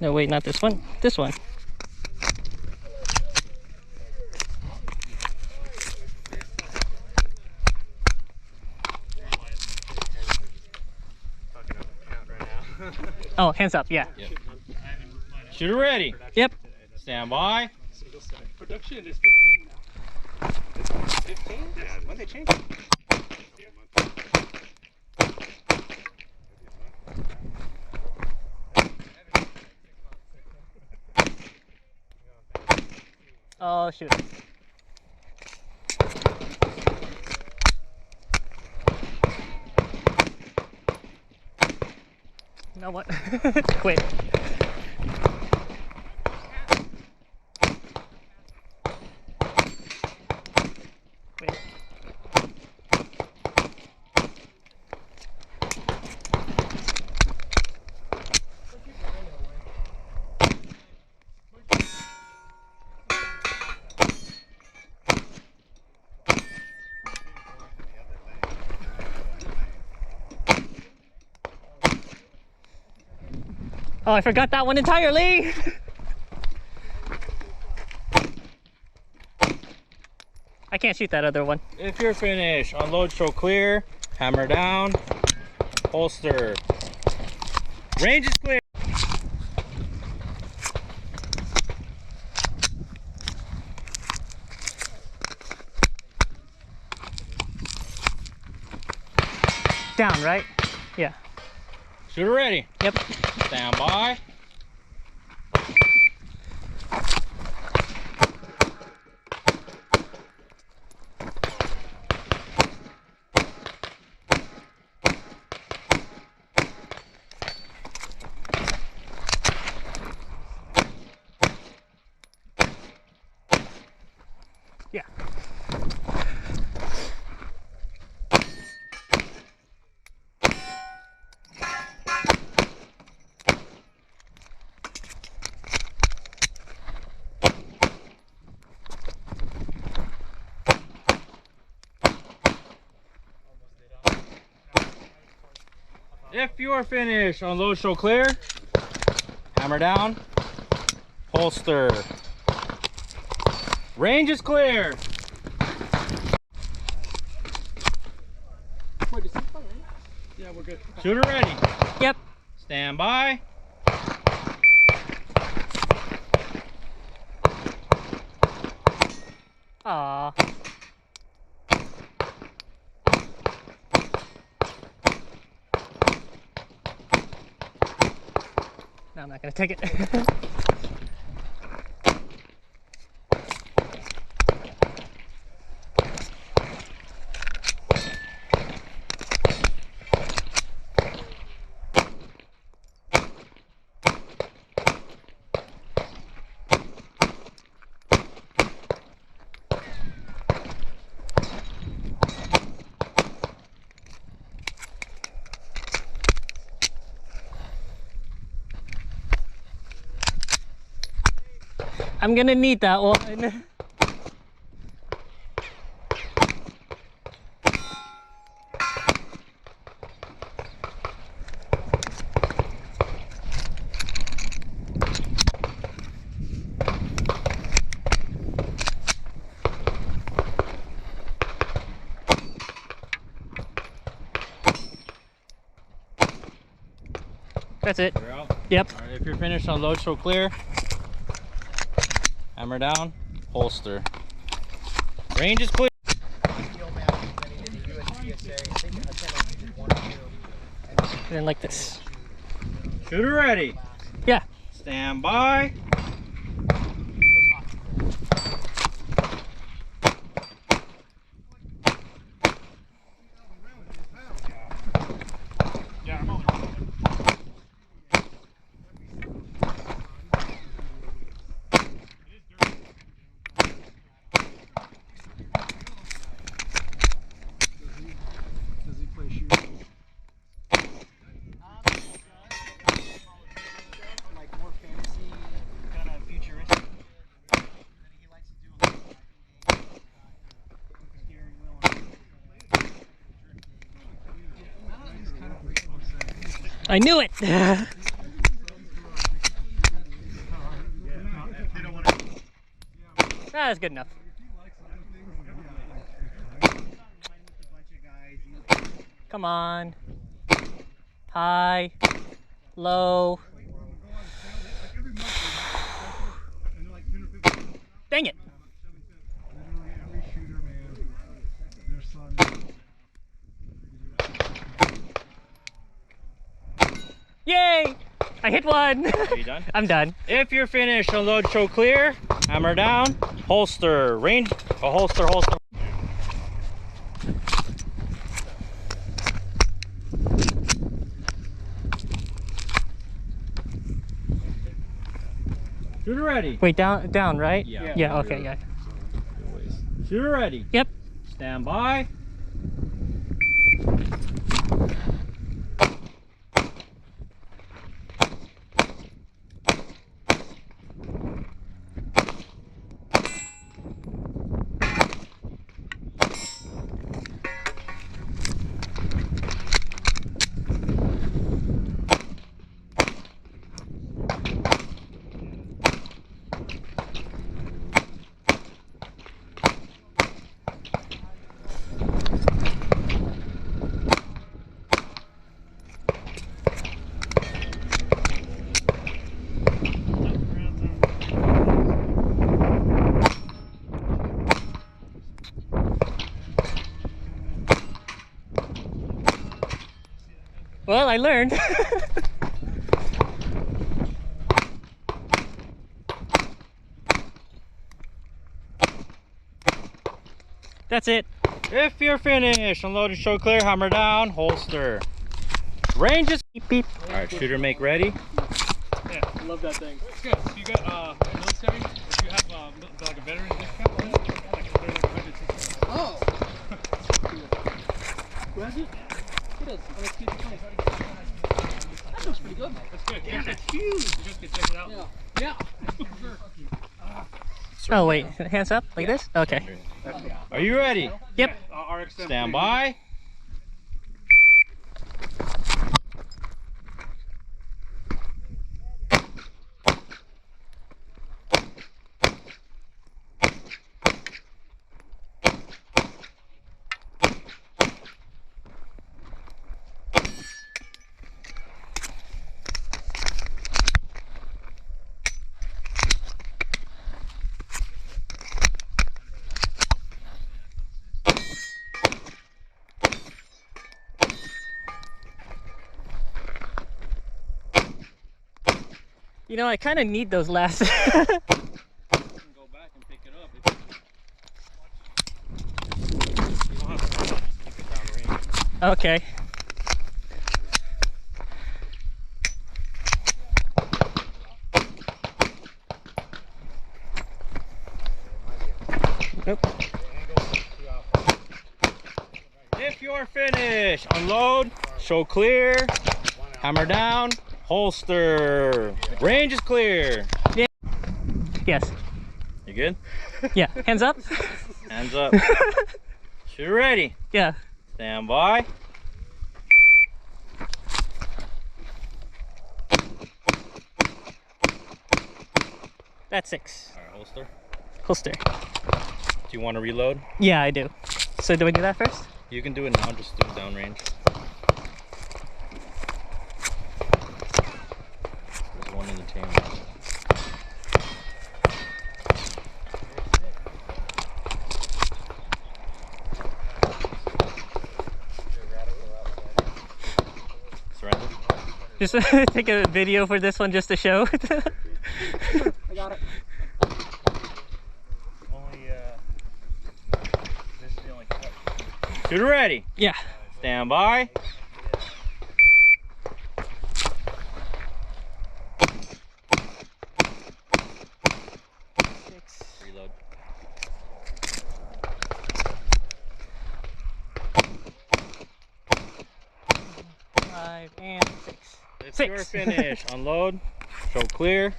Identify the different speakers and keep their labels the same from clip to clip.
Speaker 1: No, wait, not this one. This one. Oh, hands up, yeah.
Speaker 2: Yep. Shooter ready.
Speaker 1: Yep.
Speaker 2: Stand by.
Speaker 3: Production is 15 now. 15? When they change it?
Speaker 1: Oh, shoot. You know what? Quit. Quit. Oh, I forgot that one entirely. I can't shoot that other one.
Speaker 2: If you're finished, unload, show clear, hammer down, holster. Range is clear.
Speaker 1: Down, right? Yeah.
Speaker 2: Shooter ready.
Speaker 1: Yep.
Speaker 2: Stand by.
Speaker 1: Yeah.
Speaker 2: If you're finished, unload, show clear, hammer down, holster. Range is clear.
Speaker 3: Wait, is it fine? Yeah, we're good.
Speaker 2: Shooter ready.
Speaker 1: Yep.
Speaker 2: Stand by.
Speaker 1: Aw. No, I'm not gonna take it. I'm gonna need that one. That's it.
Speaker 2: You're out.
Speaker 1: Yep.
Speaker 2: All right, if you're finished, unload, show clear, hammer down, holster. Range is clear.
Speaker 1: And then like this.
Speaker 2: Shooter ready.
Speaker 1: Yeah.
Speaker 2: Stand by.
Speaker 1: I knew it. That's good enough. Come on. High. Low. Dang it. Yay! I hit one.
Speaker 2: Are you done?
Speaker 1: I'm done.
Speaker 2: If you're finished, unload, show clear, hammer down, holster, range, holster. Shooter ready.
Speaker 1: Wait, down, right?
Speaker 2: Yeah.
Speaker 1: Yeah, okay, yeah.
Speaker 2: Shooter ready.
Speaker 1: Yep.
Speaker 2: Stand by.
Speaker 1: Well, I learned. That's it.
Speaker 2: If you're finished, unload and show clear, hammer down, holster. Range is
Speaker 1: Beep, beep.
Speaker 2: all right. Shooter make ready.
Speaker 3: Yeah, I love that thing. It's good. If you got military, if you have like a veteran discount, like they're like 160.
Speaker 4: Oh. Who has it? Who does? Oh, it's that looks pretty good.
Speaker 3: That's good.
Speaker 4: Yeah,
Speaker 3: It's
Speaker 4: it's huge.
Speaker 3: You just can check it out.
Speaker 4: Yeah.
Speaker 1: Oh, wait. Hands up like this? Okay.
Speaker 2: Are you ready?
Speaker 1: Yep.
Speaker 3: RX-10.
Speaker 2: Stand by.
Speaker 1: You know, I kind of need those last.
Speaker 2: You can go back and pick it up. You don't have to keep it downrange.
Speaker 1: Okay. Nope.
Speaker 2: If you're finished, unload, show clear, hammer down, holster. Range is clear.
Speaker 1: Yes.
Speaker 2: You good?
Speaker 1: Yeah. Hands up.
Speaker 2: Hands up. Shooter ready.
Speaker 1: Yeah.
Speaker 2: Stand by.
Speaker 1: That's 6.
Speaker 2: All right, holster.
Speaker 1: Holster.
Speaker 2: Do you want to reload?
Speaker 1: Yeah, I do. So do I do that first?
Speaker 2: You can do it now, just do it downrange. There's one in the chamber. Surrender.
Speaker 1: Just take a video for this one just to show.
Speaker 4: I got it.
Speaker 2: Only, this is the only cut. Shooter ready.
Speaker 1: Yeah.
Speaker 2: Stand by. Reload.
Speaker 1: Five and 6.
Speaker 2: If
Speaker 1: 6.
Speaker 2: you're finished, unload, show clear,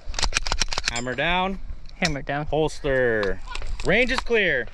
Speaker 2: hammer down,
Speaker 1: Hammer down.
Speaker 2: holster. Range is clear.